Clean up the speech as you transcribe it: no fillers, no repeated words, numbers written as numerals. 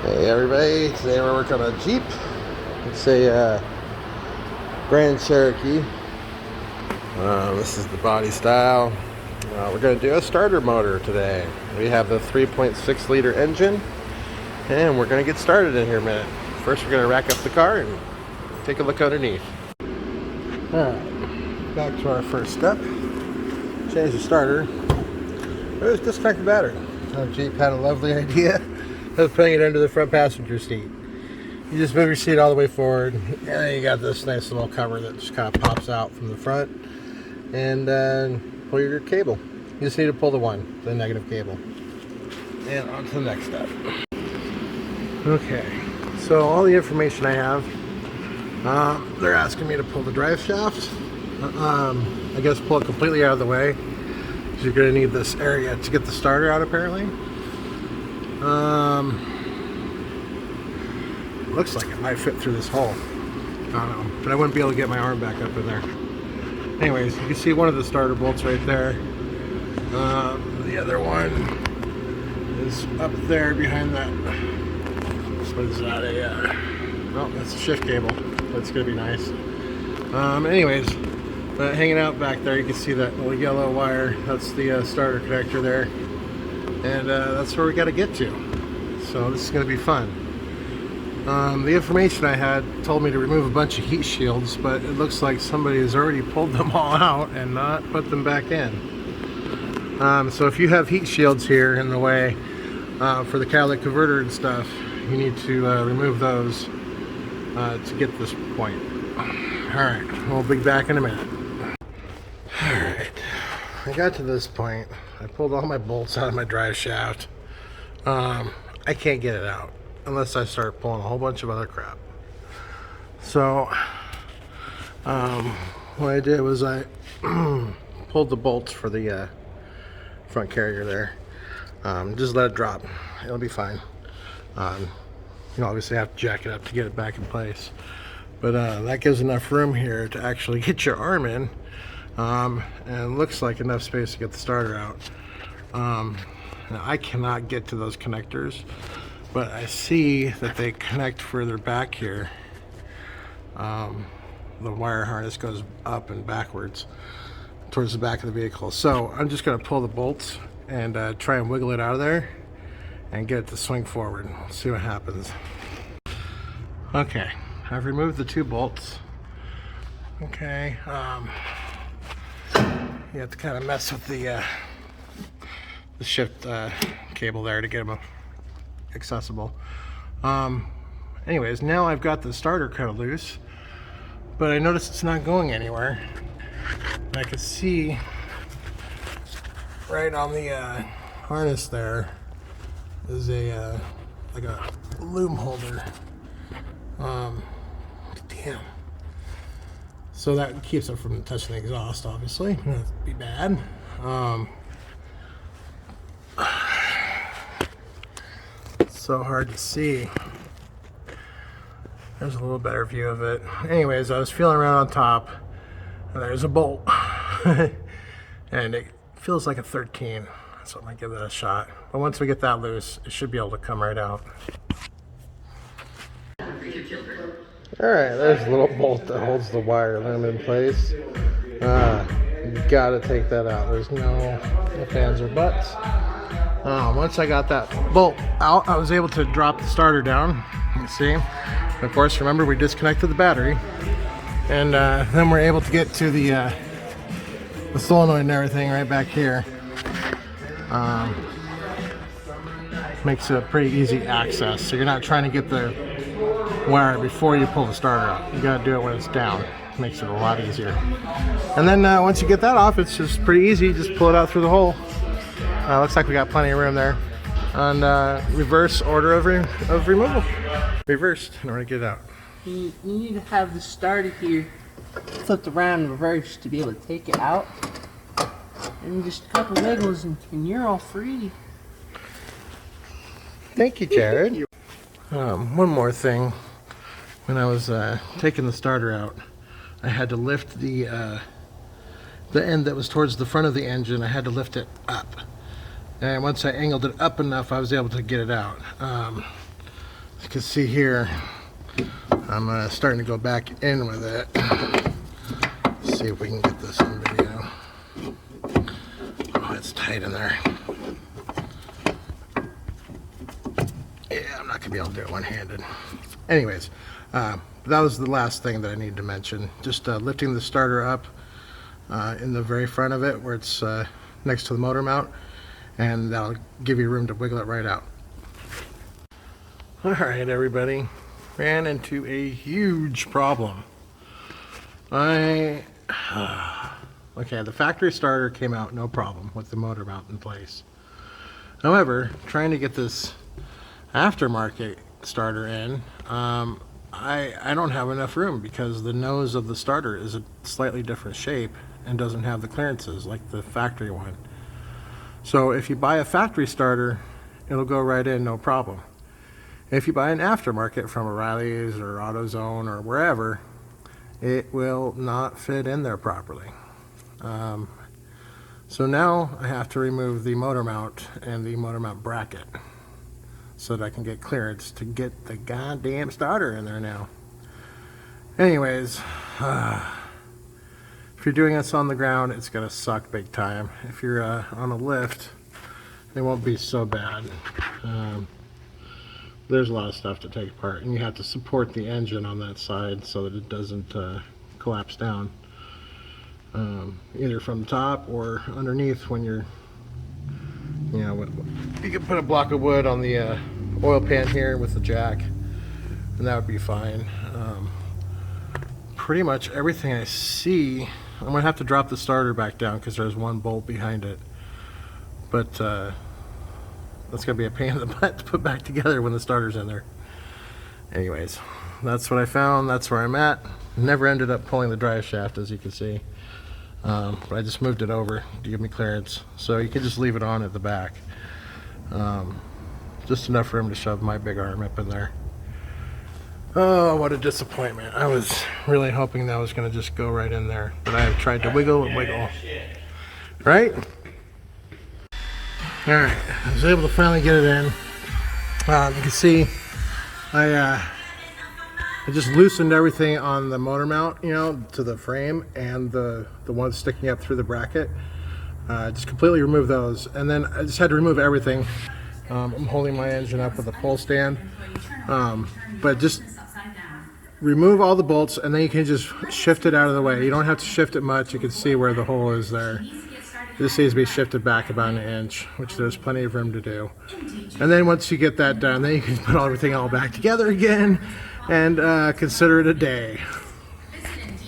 Hey everybody, today we're working on a Jeep. It's a Grand Cherokee. This is the body style. We're going to do a starter motor today. We have the 3.6 liter engine and we're going to get started in here in a minute. First we're going to rack up the car and take a look underneath. Alright, back to our first step. Change the starter. Let's disconnect the battery. Jeep had a lovely idea of putting it under the front passenger seat. You just move your seat all the way forward, and then you got this nice little cover that just kind of pops out from the front, and pull your cable. You just need to pull the negative cable. And on to the next step. Okay, so all the information I have, they're asking me to pull the drive shaft. I guess pull it completely out of the way, because you're going to need this area to get the starter out apparently. Looks like it might fit through this hole. I don't know, but I wouldn't be able to get my arm back up in there. Anyways, you can see one of the starter bolts right there. The other one is up there behind that. What is that? Well, that's a shift cable. That's gonna be nice. Anyways, hanging out back there, you can see that little yellow wire. That's the starter connector there. And that's where we got to get to. So this is going to be fun. The information I had told me to remove a bunch of heat shields, but it looks like somebody has already pulled them all out and not put them back in. So if you have heat shields here in the way for the catalytic converter and stuff, you need to remove those to get this point. Alright, we'll be back in a minute. Alright, I got to this point. I pulled all my bolts out of my drive shaft. I can't get it out unless I start pulling a whole bunch of other crap. So what I did was I pulled the bolts for the front carrier there. Just let it drop. It'll be fine. You obviously have to jack it up to get it back in place, but that gives enough room here to actually get your arm in. And it looks like enough space to get the starter out. Now I cannot get to those connectors, but I see that they connect further back here. The wire harness goes up and backwards towards the back of the vehicle. So I'm just going to pull the bolts and try and wiggle it out of there and get it to swing forward. Let's see what happens. Okay, I've removed the two bolts. Okay, you have to kind of mess with the shift cable there to get them accessible. Anyways, now I've got the starter kind of loose, but I notice it's not going anywhere. I can see right on the harness there is a like a loom holder. Damn. So that keeps it from touching the exhaust, obviously. That'd be bad. It's so hard to see. There's a little better view of it. Anyways, I was feeling around on top, and there's a bolt. And it feels like a 13, so I might give that a shot. But once we get that loose, it should be able to come right out. Alright, there's a little bolt that holds the wire limb in place. You gotta take that out. There's no ifs, ands, or buts. Once I got that bolt out, I was able to drop the starter down. You see? Of course, remember we disconnected the battery. And then we're able to get to the solenoid and everything right back here. Makes it a pretty easy access. So you're not trying to get the wire before you pull the starter out. You gotta do it when it's down. Makes it a lot easier. And then once you get that off, it's just pretty easy. Just pull it out through the hole. Looks like we got plenty of room there. And reverse order of removal. Reversed in order to get it out. You need to have the starter here flipped around in reverse to be able to take it out. And just a couple wiggles and you're all free. Thank you, Jared. One more thing. When I was taking the starter out, I had to lift the end that was towards the front of the engine. I had to lift it up. And once I angled it up enough, I was able to get it out. you can see here, I'm starting to go back in with it. Let's see if we can get this on video. Oh, it's tight in there. Yeah, I'm not gonna be able to do it one-handed. Anyways, that was the last thing that I needed to mention. Just lifting the starter up in the very front of it where it's next to the motor mount, and that'll give you room to wiggle it right out. Alright everybody, ran into a huge problem. Okay, the factory starter came out no problem with the motor mount in place. However, trying to get this aftermarket starter in, I don't have enough room because the nose of the starter is a slightly different shape and doesn't have the clearances like the factory one. So if you buy a factory starter, it'll go right in no problem. If you buy an aftermarket from O'Reilly's or AutoZone or wherever, it will not fit in there properly. So now I have to remove the motor mount and the motor mount bracket so that I can get clearance to get the goddamn starter in there now. Anyways, if you're doing this on the ground, it's gonna suck big time. If you're on a lift, it won't be so bad. There's a lot of stuff to take apart, and you have to support the engine on that side so that it doesn't collapse down, either from the top or underneath when you're, you know, you can put a block of wood on the oil pan here with the jack, and that would be fine. Pretty much everything I see, I'm gonna have to drop the starter back down because there's one bolt behind it, but that's gonna be a pain in the butt to put back together when the starter's in there. Anyways, that's what I found. That's where I'm at. Never ended up pulling the drive shaft, as you can see, but I just moved it over to give me clearance, so you can just leave it on at the back. Just enough room to shove my big arm up in there. Oh, what a disappointment. I was really hoping that was gonna just go right in there, but I have tried to wiggle and wiggle. Right? Alright, I was able to finally get it in. You can see I just loosened everything on the motor mount, you know, to the frame and the one sticking up through the bracket. Just completely removed those, and then I just had to remove everything. I'm holding my engine up with a pole stand, but just remove all the bolts, and then you can just shift it out of the way. You don't have to shift it much. You can see where the hole is there. This needs to be shifted back about 1 inch, which there's plenty of room to do. And then once you get that done, then you can put everything all back together again and consider it a day.